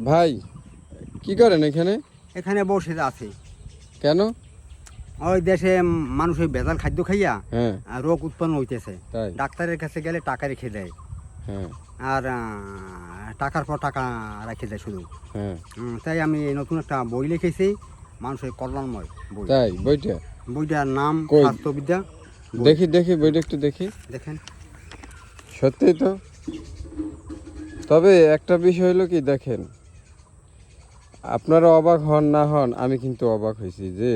ভাই কি করেন এখানে? এখানে বসে আছি। কেন? ওই দেশে মানুষের ভেজাল খাদ্য খাইয়া হ্যাঁ রোগ উৎপন্ন হইতেছে। তাই। ডাক্তারের কাছে গেলে টাকা রেখে দেয়, হ্যাঁ আর টাকার পর টাকা রেখে দেয় শুধু। হ্যাঁ তাই আমি নতুন একটা বই লিখেছি, মানুষের কল্যাণময় বই। তাই বইটা বইটার নাম কই? স্বাস্থ্যবিদ্যা বই। দেখি দেখি বইটা একটু দেখি। দেখেন, সত্যিই তো। তবে একটা বিষয় হলো কি, দেখেন, আপনারা অবাক হন না হন, আমি কিন্তু অবাক হয়েছি যে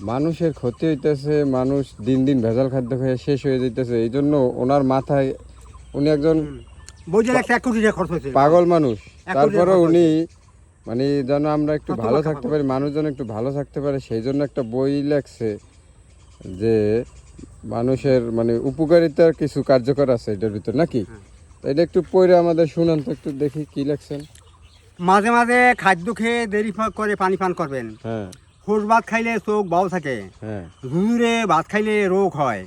মানুষের ক্ষতি হইতেছে, মানুষ দিন দিন ভেজাল খাদ্য খেয়ে শেষ হয়ে যাইতেছে। এই জন্য ওনার মাথায়, উনি একজন বইটার একটা 1 কোটি টাকা খরচ হয়েছে। পাগল মানুষ, 1 কোটি টাকা তারপরে খরচ উনি হয়েছে। মানে যেন আমরা একটু কত ভালো টাকা থাকতে পাবো? পারি, মানুষ যেন একটু ভালো থাকতে পারে, সেই জন্য একটা বই লেখছে যে মানুষের মানে উপকারিতার কিছু কার্যকর আছে এটার ভিতর, নাকি? হ্যাঁ। তো এটা একটু পড়ে আমাদের শুনান তো, একটু দেখি কি লেখছেন। মাঝে মাঝে খাদ্য খেয়ে দেরি করে পানি পান করবেন। হ্যাঁ খোস ভাত খাইলে চোখ বাউ থাকে। হ্যাঁ হুজুরে ভাত খাইলে রোগ হয়।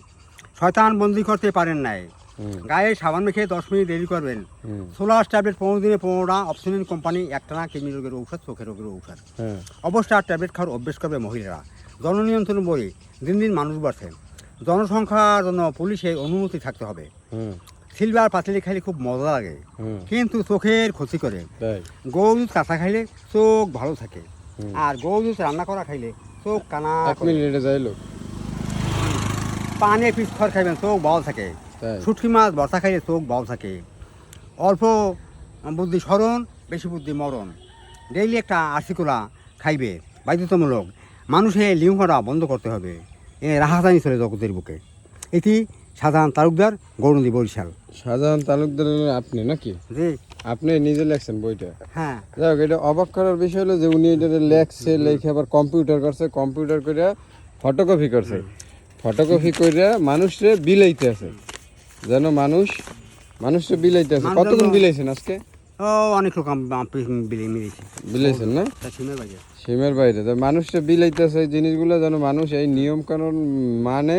শয়তান বন্দি করতে পারেন নাই। হুম গায়ে সাবান মেখে 10 মিনিট দেরি করবেন। হুম সোলার ট্যাবলেট 15 দিনে 15টা অপশনাল কোম্পানি, একটানা কিডনি রোগের ঔষধ, চোখের রোগের ঔষধ। হ্যাঁ অবস্থার ট্যাবলেট খাওয়ার অভ্যেস করবে মহিলারা। জননিয়ন্ত্রণ বই, দিন দিন মানুষ বাড়ছে। জনসংখ্যার জন্য পুলিশের অনুমতি থাকতে হবে। হুম সিলভার পাতিলি খাইলে খুব মজা লাগে, হুম কিন্তু চোখের ক্ষতি করে। তাই। গরু দুধ কাঁচা খাইলে চোখ ভালো থাকে, হুম। আর গরু দুধ রান্না করা খাইলে চোখ কানা এক করে। মিনিট এটা যাইলো। পানে পিস খড় খাইবেন, চোখ ভালো থাকে। তাই। শুটকি মাছ ভর্তা খাইলে চোখ ভালো থাকে। অল্প বুদ্ধি স্মরণ, বেশি বুদ্ধি মরণ। ডেইলি একটা আশিকুলা খাইবে, বাধ্যতামূলক। মানুষের লিঙ্গ করা বন্ধ করতে হবে। এ রাহাজানি চলে জগতের বুকে। এটি সাধারণ তালুকদার, গৌরনদী, বরিশাল। শাহজাহান তালুকদার হলেন আপনি, নাকি? জি, আপনি নিজে লেখছেন বইটা? হ্যাঁ। যাই হোক, এটা অবাক করার বিষয় হলো যে উনি এটা লেখছে, লেখে আবার কম্পিউটার করছে, কম্পিউটার করে ফটোকপি করছে, ফটোকপি করে মানুষরে বিলাইতে আছে, যেন মানুষরে বিলাইতে আছে। মানুষ কতক্ষণ যেন- বিলাইছেন আজকে? ও অনেক লোক মিলেছে। বিলাইছেন না? তা সিমের বাজার। সীমের বাইরে তো মানুষরে বিলাইতে আছে। এই জিনিসগুলো যেন মানুষ এই নিয়ম কানুন মানে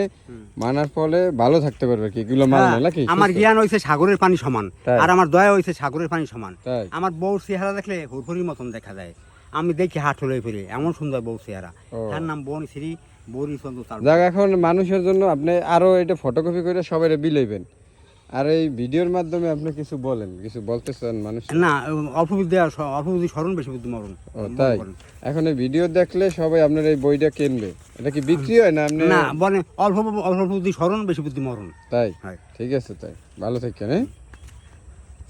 মানার ফলে ভালো থাকতে পারবে, কি এগুলো মানলে, হ্যাঁ, নাকি? আমার সুস্থ। জ্ঞান হয়েছে সাগরের পানি সমান, তাই। আর আমার দয়া হয়েছে সাগরের পানি সমান। তাই। আমার বউর চেহারা দেখলে হুড়হুড়ির মতন দেখা যায়। আমি দেখি হাট হলে ফিরে, এমন সুন্দর বউ চেহারা। ও। তার নাম বনি শ্রী বরি চন্দ্র তার। যাক, এখন মানুষের জন্য আপনি আরো এটা ফটোকপি করে সবাই বিলাইবেন, আর এই ভিডিওর মাধ্যমে আপনি কিছু বলেন, কিছু বলতে চান মানুষ? না, অল্প বুদ্ধি স্মরণ, বেশি বুদ্ধি মরণ। ও তাই। এখন এই ভিডিও দেখলে সবাই আপনার এই বইটা কিনবে। এটা কি বিক্রি হয় না আপনি? না, বলে অল্প বুদ্ধি স্মরণ, বেশি বুদ্ধি মরণ। তাই। হয়। ঠিক আছে, তাই। ভালো থাকেন, হ্যাঁ।